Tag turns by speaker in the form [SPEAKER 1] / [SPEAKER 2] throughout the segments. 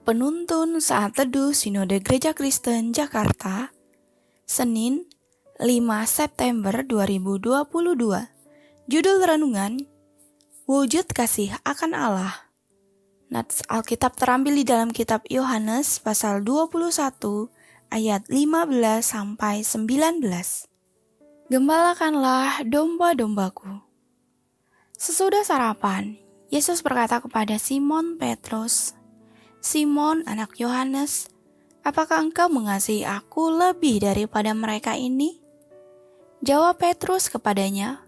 [SPEAKER 1] Penuntun Saat Teduh Sinode Gereja Kristen Jakarta, Senin 5 September 2022. Judul renungan, Wujud Kasih akan Allah. Nats Alkitab terambil di dalam kitab Yohanes pasal 21 ayat 15-19. Gembalakanlah domba-dombaku. Sesudah sarapan, Yesus berkata kepada Simon Petrus, "Simon, anak Yohanes, apakah engkau mengasihi aku lebih daripada mereka ini?" Jawab Petrus kepadanya,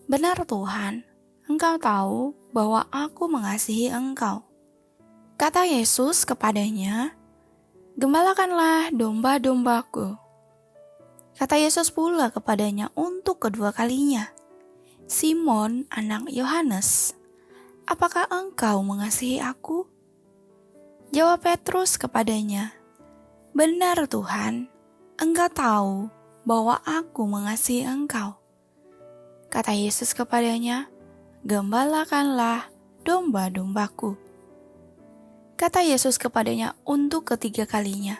[SPEAKER 1] "Benar Tuhan, engkau tahu bahwa aku mengasihi engkau." Kata Yesus kepadanya, "Gembalakanlah domba-dombaku." Kata Yesus pula kepadanya untuk kedua kalinya, "Simon, anak Yohanes, apakah engkau mengasihi aku?" Jawab Petrus kepadanya, "Benar Tuhan, engkau tahu bahwa aku mengasihi engkau." Kata Yesus kepadanya, "Gembalakanlah domba-dombaku." Kata Yesus kepadanya untuk ketiga kalinya,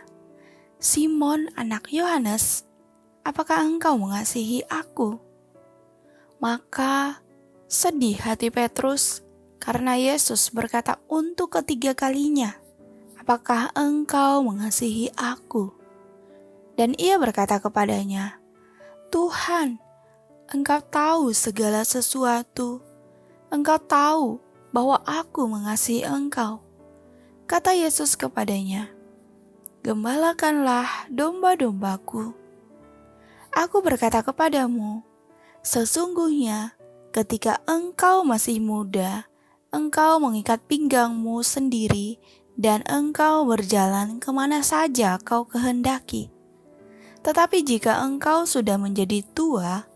[SPEAKER 1] "Simon, anak Yohanes, apakah engkau mengasihi aku?" Maka sedih hati Petrus karena Yesus berkata untuk ketiga kalinya, "Apakah engkau mengasihi aku?" Dan ia berkata kepadanya, "Tuhan, engkau tahu segala sesuatu. Engkau tahu bahwa aku mengasihi engkau." Kata Yesus kepadanya, "Gembalakanlah domba-dombaku. Aku berkata kepadamu, sesungguhnya ketika engkau masih muda, engkau mengikat pinggangmu sendiri dan engkau berjalan kemana saja kau kehendaki. Tetapi jika engkau sudah menjadi tua,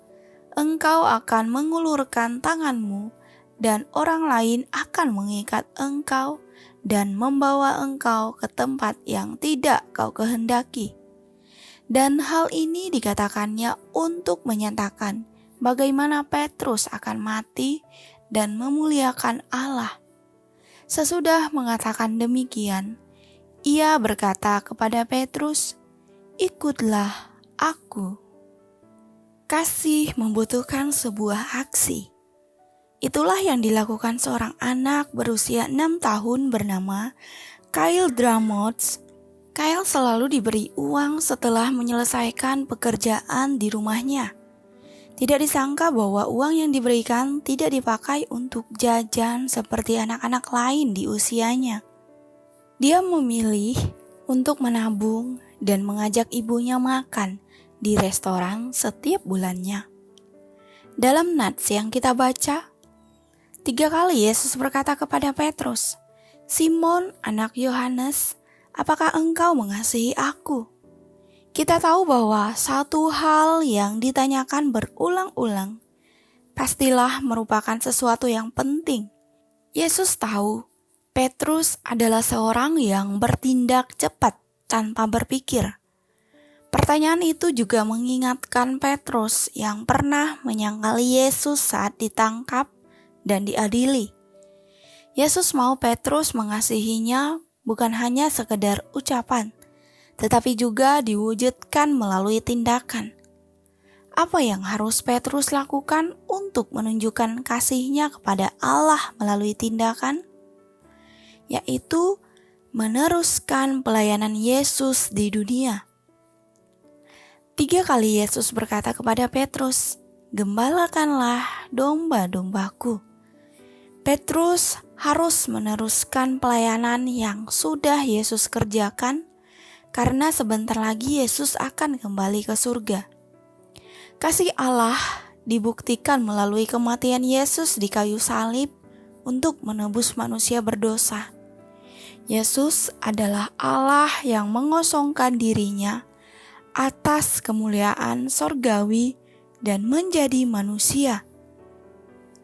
[SPEAKER 1] engkau akan mengulurkan tanganmu dan orang lain akan mengikat engkau dan membawa engkau ke tempat yang tidak kau kehendaki." Dan hal ini dikatakannya untuk menyatakan bagaimana Petrus akan mati dan memuliakan Allah. Sesudah mengatakan demikian, ia berkata kepada Petrus, "Ikutlah aku." Kasih membutuhkan sebuah aksi. Itulah yang dilakukan seorang anak berusia 6 tahun bernama Kyle Dramots. Kyle selalu diberi uang setelah menyelesaikan pekerjaan di rumahnya. Tidak disangka bahwa uang yang diberikan tidak dipakai untuk jajan seperti anak-anak lain di usianya. Dia memilih untuk menabung dan mengajak ibunya makan di restoran setiap bulannya. Dalam nats yang kita baca, 3 kali Yesus berkata kepada Petrus, "Simon, anak Yohanes, apakah engkau mengasihi aku?" Kita tahu bahwa satu hal yang ditanyakan berulang-ulang pastilah merupakan sesuatu yang penting. Yesus tahu Petrus adalah seorang yang bertindak cepat tanpa berpikir. Pertanyaan itu juga mengingatkan Petrus yang pernah menyangkali Yesus saat ditangkap dan diadili. Yesus mau Petrus mengasihinya bukan hanya sekedar ucapan, tetapi juga diwujudkan melalui tindakan. Apa yang harus Petrus lakukan untuk menunjukkan kasihnya kepada Allah melalui tindakan? Yaitu meneruskan pelayanan Yesus di dunia. 3 kali Yesus berkata kepada Petrus, "Gembalakanlah domba-dombaku." Petrus harus meneruskan pelayanan yang sudah Yesus kerjakan karena sebentar lagi Yesus akan kembali ke surga. Kasih Allah dibuktikan melalui kematian Yesus di kayu salib untuk menebus manusia berdosa. Yesus adalah Allah yang mengosongkan dirinya atas kemuliaan sorgawi dan menjadi manusia.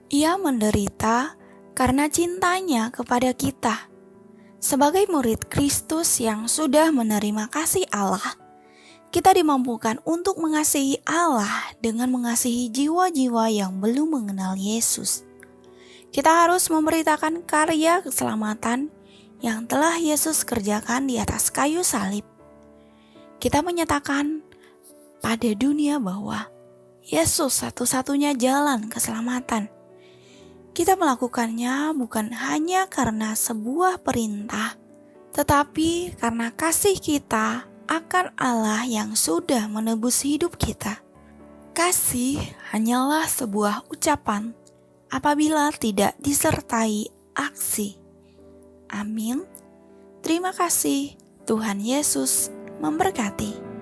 [SPEAKER 1] Ia menderita karena cintanya kepada kita. Sebagai murid Kristus yang sudah menerima kasih Allah, kita dimampukan untuk mengasihi Allah dengan mengasihi jiwa-jiwa yang belum mengenal Yesus. Kita harus memberitakan karya keselamatan yang telah Yesus kerjakan di atas kayu salib. Kita menyatakan pada dunia bahwa Yesus satu-satunya jalan keselamatan. Kita melakukannya bukan hanya karena sebuah perintah, tetapi karena kasih kita akan Allah yang sudah menebus hidup kita. Kasih hanyalah sebuah ucapan apabila tidak disertai aksi. Amin. Terima kasih. Tuhan Yesus memberkati.